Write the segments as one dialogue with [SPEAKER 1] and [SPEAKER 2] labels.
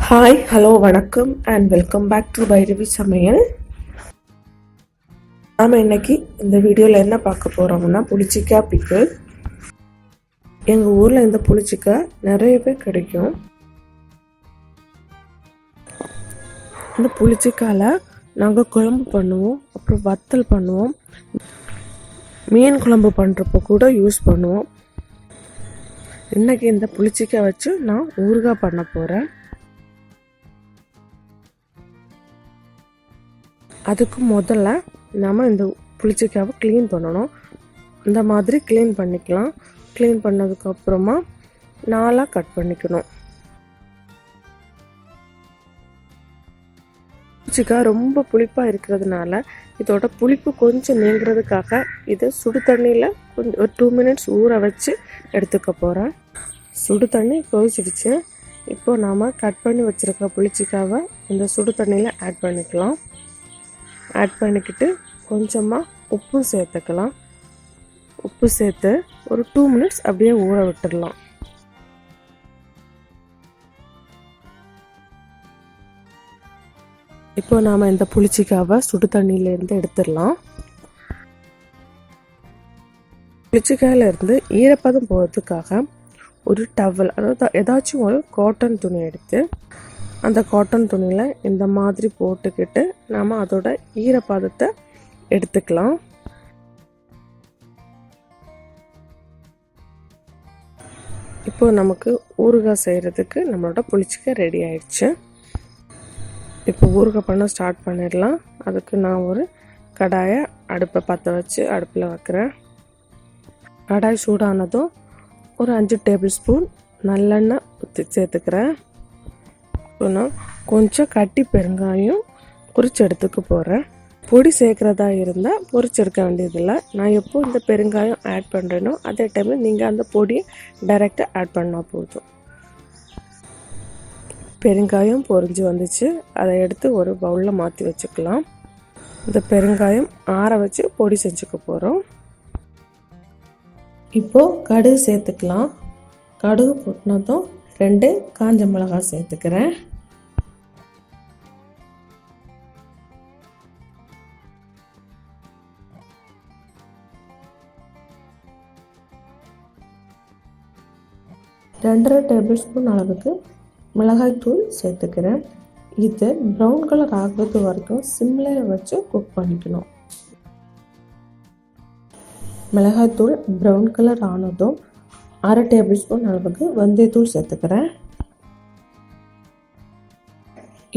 [SPEAKER 1] Hi hello வணக்கம் and welcome back to Bhairavi சமையல். நாம் இன்னைக்கு இந்த வீடியோவில் என்ன பார்க்க போகிறோம்னா புளிச்சிக்கா பிக்கிள். எங்கள் ஊரில் இந்த புளிச்சிக்கா நிறையவே கிடைக்கும். இந்த புளிச்சிக்காவில் நாங்கள் குழம்பு பண்ணுவோம், அப்புறம் வத்தல் பண்ணுவோம், மீன் குழம்பு பண்ணுறப்போ கூட யூஸ் பண்ணுவோம். இன்றைக்கி இந்த புளிச்சிக்காய் வச்சு நான் ஊறுகாய் பண்ண போகிறேன். அதுக்கு முதல்ல நம்ம இந்த புளிச்சிக்காவை க்ளீன் பண்ணணும். இந்த மாதிரி க்ளீன் பண்ணிக்கலாம். க்ளீன் பண்ணதுக்கப்புறமா நாலாக கட் பண்ணிக்கணும். புளிச்சிக்காய் ரொம்ப புளிப்பாக இருக்கிறதுனால இதோட புளிப்பு கொஞ்சம் நீங்கிறதுக்காக இதை சுடு தண்ணியில் கொஞ்சம் ஒரு 2 மினிட்ஸ் ஊற வச்சு எடுத்துக்க போகிறேன். சுடு தண்ணி கொதிச்சிடுச்சு. இப்போது நாம் கட் பண்ணி வச்சுருக்க புளிச்சிக்காவை இந்த சுடு தண்ணியில் ஆட் பண்ணிக்கலாம். ஆட் பண்ணிக்கிட்டு கொஞ்சமாக உப்பு சேர்த்துக்கலாம். உப்பு சேர்த்து ஒரு 2 மினிட்ஸ் அப்படியே ஊற விட்டுடலாம். இப்போ நாம் இந்த புளிச்சிக்காவை சுடு தண்ணியிலேருந்து எடுத்துடலாம். புளிச்சிக்காயிலேருந்து ஈரப்பதம் போகிறதுக்காக ஒரு டவல், அதாவது ஏதாச்சும் ஒரு காட்டன் துணி எடுத்து அந்த காட்டன் துணியில் இந்த மாதிரி போட்டுக்கிட்டு நாம் அதோட ஈரப்பதத்தை எடுத்துக்கலாம். இப்போ நமக்கு ஊறுகாய் செய்கிறதுக்கு நம்மளோட புளிச்சிக்காய் ரெடி ஆயிடுச்சு. இப்போ ஊறுகாய் பண்ண ஸ்டார்ட் பண்ணிடலாம். அதுக்கு நான் ஒரு கடாயை அடுப்பை பற்ற வச்சு அடுப்பில் வைக்கிறேன். கடாய் சூடானதும் ஒரு 5 டேபிள் ஸ்பூன் நல்லெண்ணெய் ஊற்றி சேர்த்துக்கிறேன். நான் கொஞ்சம் கட்டி பெருங்காயம் பொரிச்சு எடுத்துக்க போகிறேன். பொடி சேர்க்குறதா இருந்தால் பொரிச்சு எடுக்க வேண்டியதில்லை. நான் எப்போ இந்த பெருங்காயம் ஆட் பண்ணுறேனோ அதே டைமில் நீங்கள் அந்த பொடியை டைரெக்டாக ஆட் பண்ணால் போதும். பெருங்காயம் பொரிஞ்சு வந்துச்சு. அதை எடுத்து ஒரு பவுலில் மாற்றி வச்சுக்கலாம். இந்த பெருங்காயம் ஆற வச்சு பொடி செஞ்சுக்க போகிறோம். இப்போது கடுகு சேர்த்துக்கலாம். கடுகு போட்டினதும் 2 காஞ்ச மிளகாய் சேர்த்துக்கிறேன். ரெண்டரை டேபிள் ஸ்பூன் அளவுக்கு மிளகாய் தூள் சேர்த்துக்கிறேன். இது ப்ரௌன் கலர் ஆகிறது வரைக்கும் சிம்மில் வச்சு குக் பண்ணிக்கணும். மிளகாய் தூள் ப்ரௌன் கலர் ஆனதும் 1/2 டேபிள் ஸ்பூன் அளவுக்கு வெந்தயத்தூள் சேர்த்துக்கிறேன்.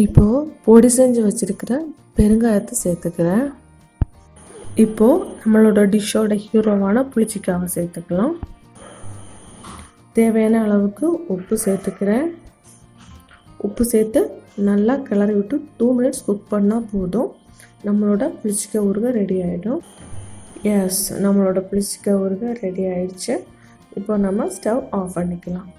[SPEAKER 1] இப்போது பொடி செஞ்சு வச்சுருக்கிற பெருங்காயத்தை சேர்த்துக்கிறேன். இப்போது நம்மளோட டிஷ்ஷோட ஹீரோவான புளிச்சிக்காவை சேர்த்துக்கலாம். தேவையான அளவுக்கு உப்பு சேர்த்துக்கிறேன். உப்பு சேர்த்து நல்லா கிளறி விட்டு 2 மினிட்ஸ் குக் பண்ணால் போதும். நம்மளோட புளிச்சிக்காய் ஊறுகாய் ரெடி ஆகிடும். எஸ், நம்மளோட புளிச்சிக்காய் ஊறுகாய் ரெடி ஆகிடுச்சு. இப்போ நம்ம ஸ்டவ் ஆஃப் பண்ணிக்கலாம்.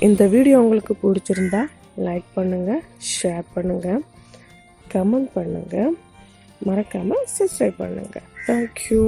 [SPEAKER 1] இந்த வீடியோ உங்களுக்கு பிடிச்சிருந்தா லைக் பண்ணுங்கள், ஷேர் பண்ணுங்கள், கமெண்ட் பண்ணுங்கள், மறக்காமல் சப்ஸ்கிரைப் பண்ணுங்கள். தேங்க்யூ.